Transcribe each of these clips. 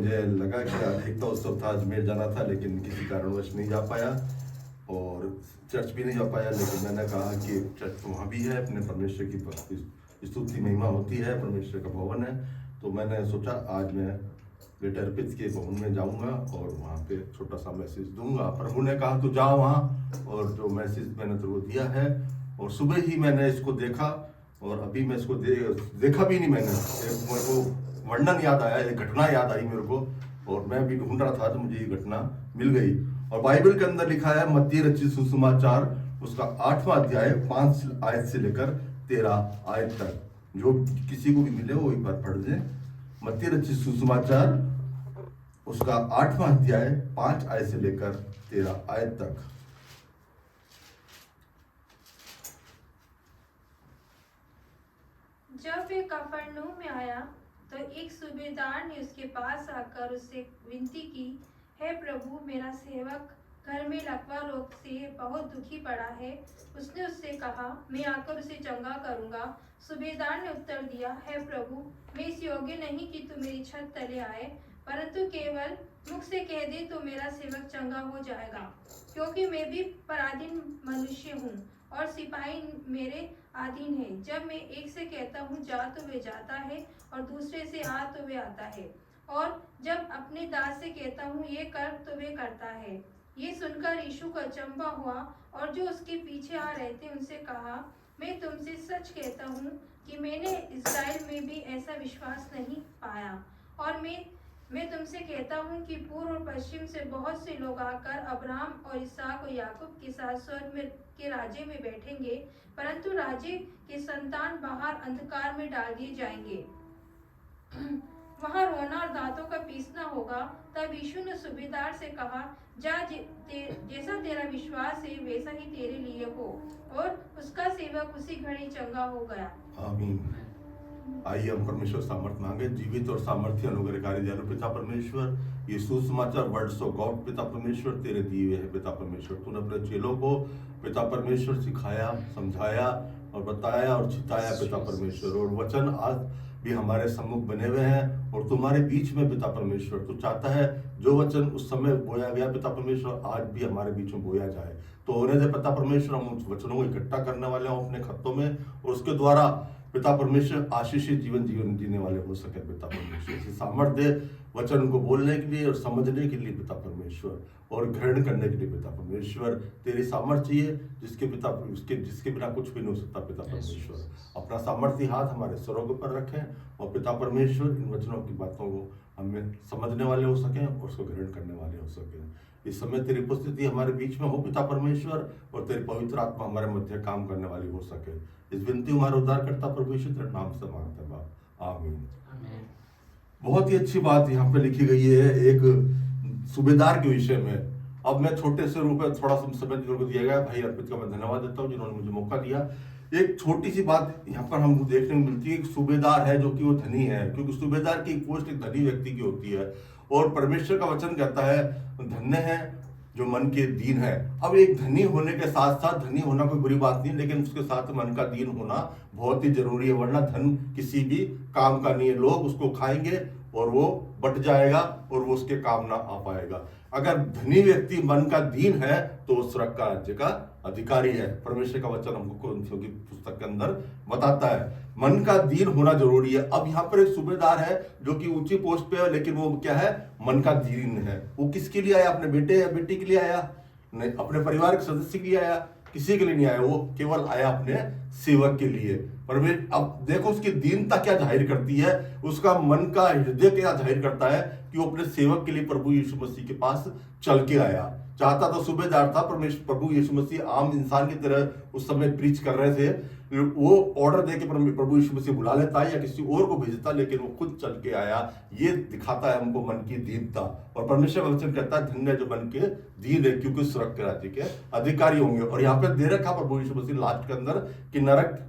मुझे लगा कि आज एक तो उत्सव था, अजमेर जाना था, लेकिन किसी कारणवश नहीं जा पाया और चर्च भी नहीं जा पाया। लेकिन मैंने कहा कि चर्च तो वहाँ भी है, अपने परमेश्वर की स्तुति महिमा होती है, परमेश्वर का भवन है। तो मैंने सोचा आज मैं बेटे अर्पित के भवन में जाऊंगा और वहाँ पे छोटा सा मैसेज दूंगा। प्रभु ने कहा तू जा वहाँ, और जो मैसेज मैंने तेरे को दिया है, और सुबह ही मैंने इसको देखा और अभी मैं इसको देखा भी नहीं मैंने, मेरे को वर्णन याद आया, एक घटना याद आई मेरे को, और मैं भी ढूंढ रहा था तो मुझे ये घटना मिल गई। और बाइबल के अंदर लिखा है मत्ती रचित सुसमाचार उसका 8वां अध्याय 5 आयत से लेकर 13 आयत तक। जो किसी को भी मिले वो एक बार पढ़ दे। मत्ती रचित सुसमाचार उसका 8वां अध्याय 5 आयत से लेकर 13 आयत तक। जब वे कफरनहूम में आया तो एक सूबेदार ने उसके पास आकर उससे विनती की, हे प्रभु, मेरा सेवक घर में लकवा रोग से बहुत दुखी पड़ा है। उसने उससे कहा, मैं आकर उसे चंगा करूंगा। सूबेदार ने उत्तर दिया, हे प्रभु, मैं इस योग्य नहीं कि तू मेरी छत तले आए, परंतु केवल मुख से कह दे तो मेरा सेवक चंगा हो जाएगा, क्योंकि मैं भी पराधीन मनुष्य हूँ और सिपाही मेरे अधीन है। जब मैं एक से कहता हूँ जा तो वे जाता है, और दूसरे से आ तो वे आता है, और जब अपने दास से कहता हूँ ये कर तो वे करता है। ये सुनकर यीशु को अचंभा हुआ, और जो उसके पीछे आ रहे थे उनसे कहा, मैं तुमसे सच कहता हूँ कि मैंने इस्राएल में भी ऐसा विश्वास नहीं पाया। और मैं तुमसे कहता हूँ कि पूर्व और पश्चिम से बहुत से लोग आकर अब्राहम और इसहाक और याकूब के साथ स्वर्ग में के राज्य में बैठेंगे, परंतु राज्य के संतान बाहर अंधकार में डाल दिए जाएंगे। वहाँ रोना और दांतों का पीसना होगा। तब यीशु ने सूबेदार से कहा, जा, जैसा तेरा विश्वास है वैसा ही तेरे लिए हो। और उसका सेवक उसी घड़ी चंगा हो गया। आमीन। आइए हम परमेश्वर सामर्थ मांगे। जीवित और सामर्थ्य अनुग्रहकारी दयालु पिता परमेश्वर, ये सुसमाचार वर्ड्स ऑफ गॉड पिता परमेश्वर तेरे दिए हुए हैं। पिता परमेश्वर, तूने अपने चेलों को पिता परमेश्वर सिखाया, समझाया और बताया और चिताया पिता परमेश्वर, और वचन आज भी हमारे सम्मुख बने हुए हैं और तुम्हारे बीच में पिता परमेश्वर। तू चाहता है जो वचन उस समय बोया गया पिता परमेश्वर आज भी हमारे बीच में बोया जाए। तो होने दे पिता परमेश्वर, हम उस वचनों को इकट्ठा करने वाले हों अपने खत्तों में, और उसके द्वारा पिता परमेश्वर आशीषित जीवन जीने वाले हो सके पिता परमेश्वर। इसे सामर्थ्य दे वचन को बोलने के लिए और समझने के लिए पिता परमेश्वर, और ग्रहण करने के लिए पिता परमेश्वर। तेरी सामर्थ्य चाहिए जिसके बिना कुछ भी नहीं हो सकता पिता परमेश्वर। अपना सामर्थ्य हाथ हमारे स्वरों के ऊपर रखें, और पिता परमेश्वर इन वचनों की बातों को हमें समझने वाले हो सकें और उसको ग्रहण करने वाले हो सकें। इस समय तेरी उपस्थिति हमारे बीच में हो पिता परमेश्वर, और तेरी पवित्र आत्मा हमारे मध्य काम करने वाली हो सके। इस विनती हमारे उद्धार करता प्रभु यीशु तेरे नाम से मांगते हैं बाप, आमीन। बहुत ही अच्छी बात यहाँ पे लिखी गई है एक सूबेदार के विषय में। अब मैं छोटे से रूप में थोड़ा सा समय जिनको दिया गया, भाई अर्पित का मैं धन्यवाद देता हूँ जिन्होंने मुझे मौका दिया। एक छोटी सी बात यहाँ पर हमको देखने को मिलती है। एक सूबेदार है जो कि वो धनी है, क्योंकि सूबेदार की पोस्ट एक धनी व्यक्ति की होती है, और परमेश्वर का वचन कहता है धन्य है जो मन के दीन है। अब एक धनी होने के साथ साथ, धनी होना कोई बुरी बात नहीं, लेकिन उसके साथ मन का दीन होना बहुत ही जरूरी है, वरना धन किसी भी काम का नहीं है। लोग उसको खाएंगे और वो बट जाएगा और वो उसके काम ना आ पाएगा। अगर धनी व्यक्ति मन का दीन है तो वो स्वर्ग का राज्य का अधिकारी है। परमेश्वर का वचन हमको कुरिन्थियों की पुस्तक के अंदर बताता है मन का दीन होना जरूरी है। अब यहाँ पर एक सूबेदार है जो कि ऊंची पोस्ट पे है, लेकिन वो क्या है, मन का दीन है। वो किसके लिए आया? अपने बेटे या बेटी के लिए आया? नहीं, अपने परिवार के सदस्य के लिए आया, किसी के लिए नहीं आया। वो केवल आया अपने सेवक के लिए। परमेश्वर अब देखो उसकी दीनता क्या जाहिर करती है, उसका मन का हृदय क्या जाहिर करता है कि वो अपने सेवक के लिए प्रभु यीशु मसीह के पास चल के आया। चाहता तो सूबेदार था, परमेश्वर प्रभु यीशु मसीह आम इंसान की तरह उस समय प्रीच कर रहे थे, वो ऑर्डर देके प्रभु यीशु मसीह बुला लेता है या किसी और को भेजता, लेकिन वो खुद चल के आया। ये दिखाता है हमको मन की दीनता। और परमेश्वर का वचन कहता है धन्य जो मन के दीन है, क्योंकि स्वर्ग के राज्य के अधिकारी होंगे। और यहाँ पे दे रखा प्रभु यीशु मसीह लास्ट के अंदर कि नरक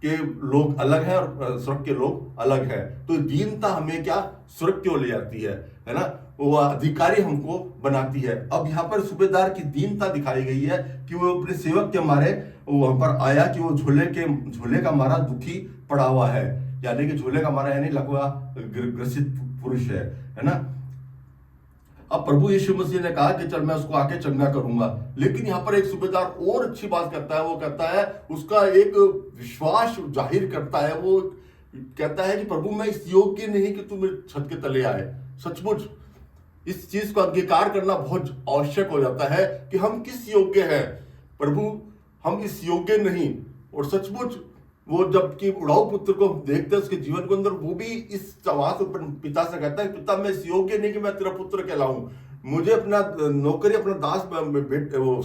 के लोग अलग है और स्वर्ग के लोग अलग है। तो दीनता हमें क्या स्वर्ग की ओर ले जाती है ना, वो अधिकारी हमको बनाती है। अब यहाँ पर सूबेदार की दीनता दिखाई गई है कि वो अपने सेवक के मारे वहां पर आया कि वो झोले का मारा दुखी पड़ा हुआ है, यानी कि झोले का मारा यानी लकवा ग्रसित पुरुष है ना। अब प्रभु यीशु मसीह ने कहा कि चल मैं उसको आके चंगा करूंगा, लेकिन यहाँ पर एक सूबेदार और अच्छी बात करता है। वो कहता है, उसका एक विश्वास जाहिर करता है। वो कहता है कि प्रभु मैं इस योग्य नहीं कि तू मेरे छत के तले आए। सचमुच इस चीज को अंगीकार करना बहुत आवश्यक हो जाता है कि हम किस योग्य हैं। प्रभु हम इस योग्य नहीं। और सचमुच वो जबकि उड़ाऊ पुत्र को देखते हैं उसके जीवन के अंदर, वो भी इस आवाज पिता से कहता है, पिता मैं इस योग्य नहीं कि मैं तेरा पुत्र कहलाऊं, मुझे अपना नौकरी, अपना दास, वो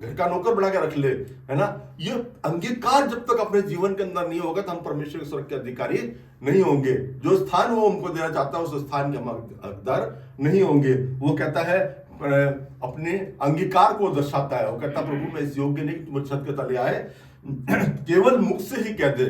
घर का नौकर बना के रख ले, है ना। ये अंगीकार जब तक अपने जीवन के अंदर नहीं होगा तो हम परमेश्वर के स्वर्ग के अधिकारी नहीं होंगे। जो स्थान वो हमको देना चाहता है उस स्थान के हम हकदार नहीं होंगे। वो कहता है, अपने अंगीकार को दर्शाता है। वो कहता है, प्रभु मैं इस योग्य नहीं कि तुम छत के तले आए, केवल मुख से ही कह दे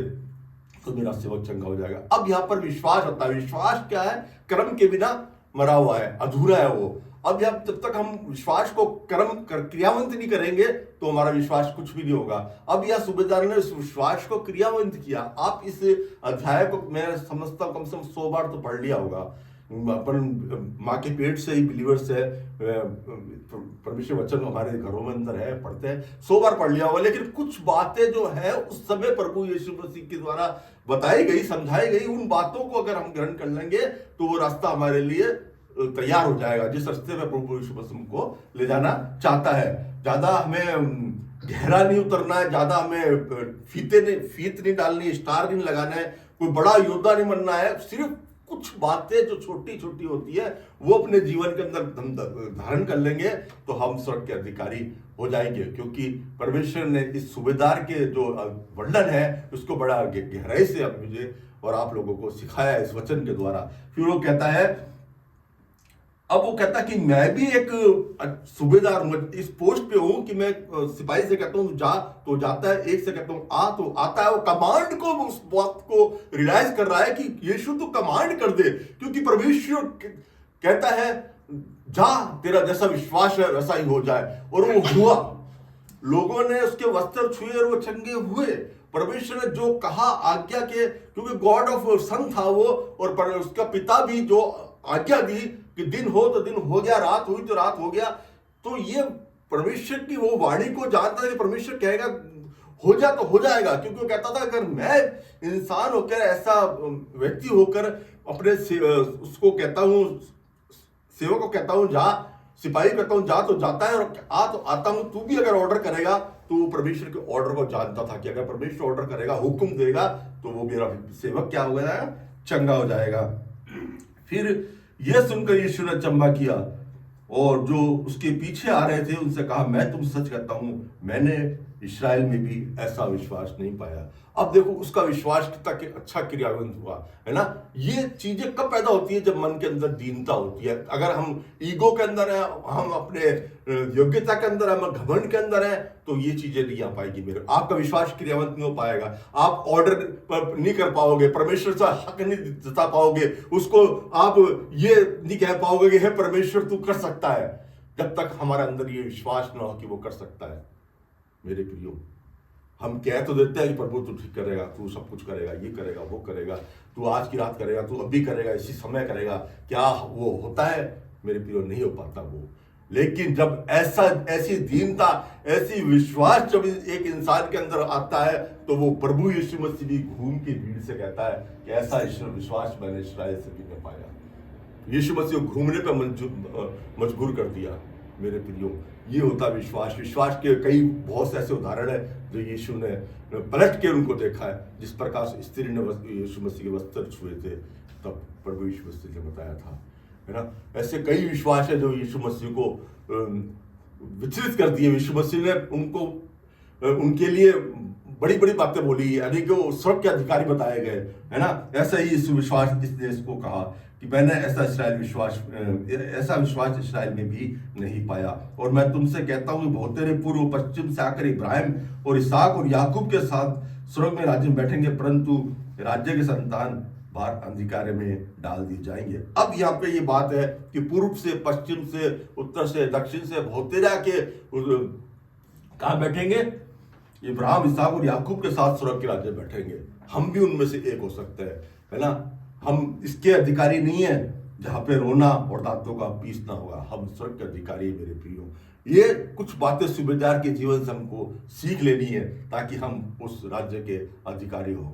तो मेरा सेवक चंगा हो जाएगा। अब यहाँ पर विश्वास होता है। विश्वास क्या है? कर्म के बिना मरा हुआ है, अधूरा है वो। अब जब तक हम विश्वास को क्रियावंत नहीं करेंगे तो हमारा विश्वास कुछ भी नहीं होगा। अब यह सूबेदार ने इस विश्वास को क्रियावंत किया। आप इस अध्याय को मैं समझता हूँ कम से कम 100 बार तो पढ़ लिया होगा। अपन माँ के पेट से ही बिलीवर्स है, परमेश्वर वचन हमारे घरों में अंदर है, पढ़ते हैं, 100 बार पढ़ लिया होगा। लेकिन कुछ बातें जो है उस समय प्रभु यीशु मसीह के द्वारा बताई गई, समझाई गई, उन बातों को अगर हम ग्रहण कर लेंगे तो वो रास्ता हमारे लिए तैयार हो जाएगा, जिस रास्ते में प्रभु यीशु मसीह को ले जाना चाहता है। ज्यादा हमें गहरा नहीं उतरना है, ज्यादा हमें फीत नहीं डालनी, स्टार नहीं लगाना है, कोई बड़ा योद्धा नहीं बनना है। सिर्फ कुछ बातें जो छोटी छोटी होती है वो अपने जीवन के अंदर धारण कर लेंगे तो हम स्वर्ग के अधिकारी हो जाएंगे। क्योंकि परमेश्वर ने इस सूबेदार के जो वर्णन है उसको बड़ा गहराई से मुझे और आप लोगों को सिखाया इस वचन के द्वारा। फिर वो कहता है, अब वो कहता है कि मैं भी एक सूबेदार हूं, इस पोस्ट पे हूं कि मैं सिपाही से कहता हूं जा तो जाता है, एक से कहता हूं आ तो आता है। वो कमांड को, उस बात को रियलाइज कर रहा है कि यीशु तो कमांड कर दे, क्योंकि परमेश्वर कहता है जा, तेरा जैसा विश्वास है वैसा ही हो जाए। और वो हुआ। लोगों ने उसके वस्त्र छुए और वो चंगे हुए। परमेश्वर ने जो कहा आज्ञा के, क्योंकि गॉड ऑफ सन था वो, और उसका पिता भी जो आज्ञा दी कि दिन हो तो दिन हो गया, रात हुई तो रात हो गया। तो ये परमेश्वर की वो वाणी को जानता है कि परमेश्वर कहेगा हो जा तो हो जाएगा। क्योंकि वो कहता था अगर मैं इंसान होकर, ऐसा व्यक्ति होकर अपने उसको कहता हूं, सेवक को कहता हूं जा, सिपाही कहता हूं जा तो जाता है, और आ तो आता हूं, तू भी अगर ऑर्डर करेगा तो वो परमेश्वर के ऑर्डर को जानता था कि अगर परमेश्वर ऑर्डर करेगा, हुक्म देगा तो वो मेरा सेवक क्या हो गया, चंगा हो जाएगा। फिर यह सुनकर यीशु ने अचंभा किया और जो उसके पीछे आ रहे थे उनसे कहा, मैं तुम सच कहता हूं, मैंने इस्राएल में भी ऐसा विश्वास नहीं पाया। अब देखो उसका विश्वास कितना अच्छा क्रियान्वित हुआ, है ना। ये चीजें कब पैदा होती है? जब मन के अंदर दीनता होती है। अगर हम ईगो के अंदर है, हम अपने योग्यता के अंदर, हम घमंड के अंदर है, तो ये चीजें नहीं आ पाएगी। मेरे आपका विश्वास क्रियान्वित नहीं हो पाएगा। आप ऑर्डर नहीं कर पाओगे, परमेश्वर से हक नहीं जता पाओगे, उसको आप ये नहीं कह पाओगे कि हे परमेश्वर तू कर सकता है, जब तक हमारे अंदर ये विश्वास ना हो कि वो कर सकता है। मेरे प्रियो, हम कह तो देते हैं कि प्रभु तू ठीक करेगा, तू सब कुछ करेगा, ये करेगा, वो करेगा, तू आज की रात करेगा, तू अभी करेगा, इसी समय करेगा। क्या वो होता है? मेरे प्रियो, नहीं हो पाता वो। लेकिन जब ऐसी दीनता, ऐसी विश्वास जब एक इंसान के अंदर आता है तो वो प्रभु यीशु मसीह भी घूम के भीड़ से कहता है कि ऐसा विश्वास मैंने इस्राएल से भी नहीं पाया। यीशु मसीह को घूमने पर मजबूर कर दिया। मेरे प्रियो, ये होता विश्वास। विश्वास के बहुत से ऐसे उदाहरण है जो यीशु ने पलट के उनको देखा है। जिस प्रकार से स्त्री ने यीशु मसीह के वस्त्र छुए थे तब प्रभु यीशु मसीह ने बताया था, है ना। ऐसे कई विश्वास है जो यीशु मसीह को विचलित कर दिए। यीशु मसीह ने उनको उनके लिए बड़ी बड़ी बातें बोली, यानी कि वो स्वर्ग के अधिकारी बताए गए, है ना। ऐसा ही यीशु विश्वास इस देश को कहा कि मैंने ऐसा विश्वास इस्राएल में भी नहीं पाया। और मैं तुमसे कहता हूँ बहुत तेरे पूर्व पश्चिम से आकर इब्राहिम और इसहाक और याकूब के साथ स्वर्ग में राज्य में बैठेंगे, परंतु राज्य के संतान बाहर अंधिकार में डाल दिए जाएंगे। अब यहाँ पे ये बात है कि पूर्व से, पश्चिम से, उत्तर से, दक्षिण से बहुत जाके कहाँ बैठेंगे? इब्राहिम, इसहाक और याकूब के साथ स्वर्ग के राज्य बैठेंगे। हम भी उनमें से एक हो सकते हैं, है ना। हम इसके अधिकारी नहीं है, जहाँ पे रोना और दांतों का पीसना होगा। हम स्वर्ग के अधिकारी हैं मेरे प्रियो। ये कुछ बातें सूबेदार के जीवन से हमको सीख लेनी है ताकि हम उस राज्य के अधिकारी हों।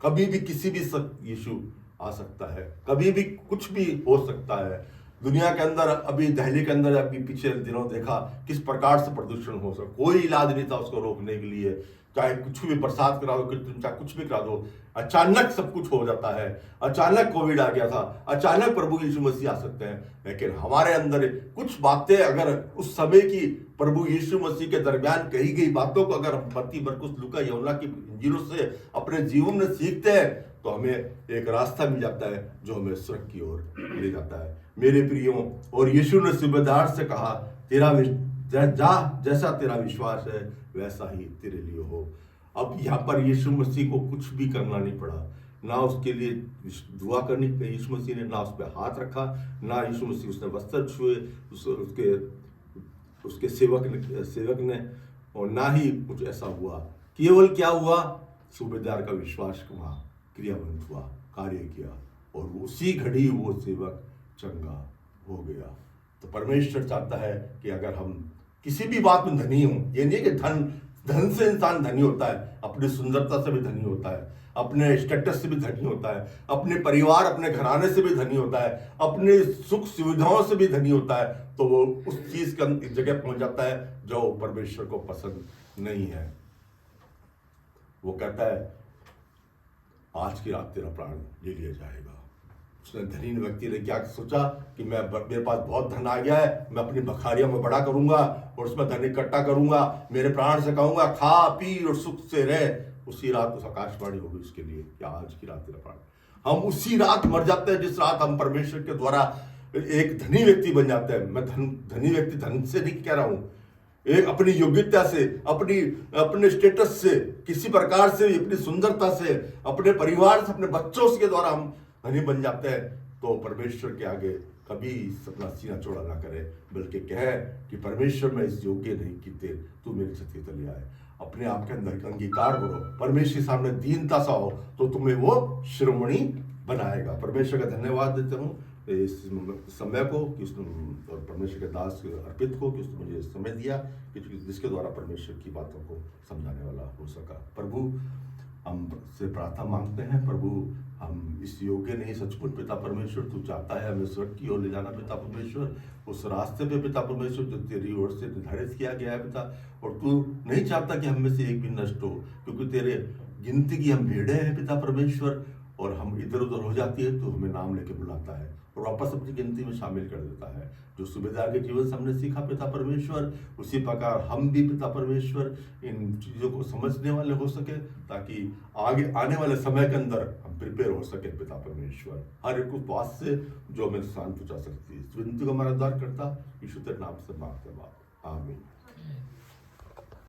कभी भी किसी भी यीशु आ सकता है, कभी भी कुछ भी हो सकता है। दुनिया के अंदर अभी दिल्ली के अंदर अभी पिछले दिनों देखा किस प्रकार से प्रदूषण हो सकता, कोई इलाज नहीं था उसको रोकने के लिए। चाहे कुछ भी बरसात करा दो, चाहे कुछ भी करा दो, अचानक सब कुछ हो जाता है। अचानक कोविड आ गया था, अचानक प्रभु यीशु मसीह आ सकते हैं। लेकिन हमारे अंदर कुछ बातें अगर उस समय की प्रभु यीशु मसीह के दरमियान कही गई बातों को अगर हम मत्ती, मरकुस, लूका, यूहन्ना की इंजीलों से अपने जीवन में सीखते हैं तो हमें एक रास्ता मिल जाता है जो हमें स्वर्ग की ओर ले जाता है मेरे प्रियो। और यीशु ने सूबेदार से कहा, तेरा जा, जैसा तेरा विश्वास है वैसा ही तेरे लिए हो। अब यहाँ पर यीशु मसीह को कुछ भी करना नहीं पड़ा, ना उसके लिए दुआ करनी, यीशु मसीह ने ना उस पर हाथ रखा, ना यीशु मसीह उसने वस्त्र छुए उसके सेवक ने, और ना ही कुछ ऐसा हुआ। केवल क्या हुआ, सूबेदार का विश्वास वहाँ क्रियावंत हुआ, कार्य किया, और उसी घड़ी वो सेवक चंगा हो गया। तो परमेश्वर चाहता है कि अगर हम किसी भी बात में धनी हों, ये नहीं कि धन से इंसान धनी होता है, अपनी सुंदरता से भी धनी होता है, अपने स्टेटस से भी धनी होता है, अपने परिवार अपने घराने से भी धनी होता है, अपने सुख सुविधाओं से भी धनी होता है, तो वो उस चीज के जगह पहुंच जाता है जो परमेश्वर को पसंद नहीं है। वो कहता है आज की रात तेरा प्राण ले लिया जाएगा। उसने धनी व्यक्ति ने क्या सोचा कि मेरे पास बहुत धन आ गया है, मैं अपनी बखारियों में बड़ा करूंगा और उसमें धन इकट्ठा करूंगा, मेरे प्राण से कहूंगा खा पी और सुख से रह। उसी रात उस आकाशवाणी होगी उसके लिए कि आज की रात तेरा प्राण। हम उसी रात मर जाते हैं जिस रात हम परमेश्वर के द्वारा एक धनी व्यक्ति बन जाते हैं। मैं धनी व्यक्ति धन से नहीं कह रहा हूं, एक अपनी योग्यता से, अपने स्टेटस से, किसी प्रकार से, अपनी सुंदरता से, अपने परिवार से, अपने बच्चों के द्वारा हम धनी बन जाते हैं। तो परमेश्वर के आगे कभी अपना सीना चौड़ा ना करे, बल्कि कहे कि परमेश्वर मैं इस योग्य नहीं कि तू मेरे छत के तले आए। अपने आप के अंदर अंगीकार करो, परमेश्वर के सामने दीनता सा हो तो तुम्हें वो शिरोमणि बनाएगा। परमेश्वर का धन्यवाद देता हूँ इस समय को कि उसने और परमेश्वर के दास अर्पित को कि उसने मुझे समय दिया कि जिसके द्वारा परमेश्वर की बातों को समझाने वाला हो सका। प्रभु हम से प्रार्थना मांगते हैं, प्रभु हम इस योग्य नहीं, सचमुच पिता परमेश्वर तू चाहता है हमें स्वर्ग की ओर ले जाना पिता परमेश्वर, उस रास्ते पे पिता परमेश्वर जो तेरी ओर से निर्धारित किया गया है पिता। और तू नहीं चाहता कि हम में से एक भी नष्ट हो, क्योंकि तेरे गिनती की हम भेड़े हैं पिता परमेश्वर, और हम इधर उधर हो जाती है तो हमें नाम लेके बुलाता है और वापस अपनी गिनती में शामिल कर देता है। जो सूबेदार के जीवन से हमने सीखा पिता परमेश्वर, उसी प्रकार हम भी पिता परमेश्वर इन चीज़ों को समझने वाले हो सके, ताकि आगे आने वाले समय के अंदर हम प्रिपेयर हो सके पिता परमेश्वर हर एक उस बात से जो हमें नुकसान पहुंचा सकती है। इस विनती को हमारा उद्धार करता यीशु तेरे नाम से मांगते बात, आमीन।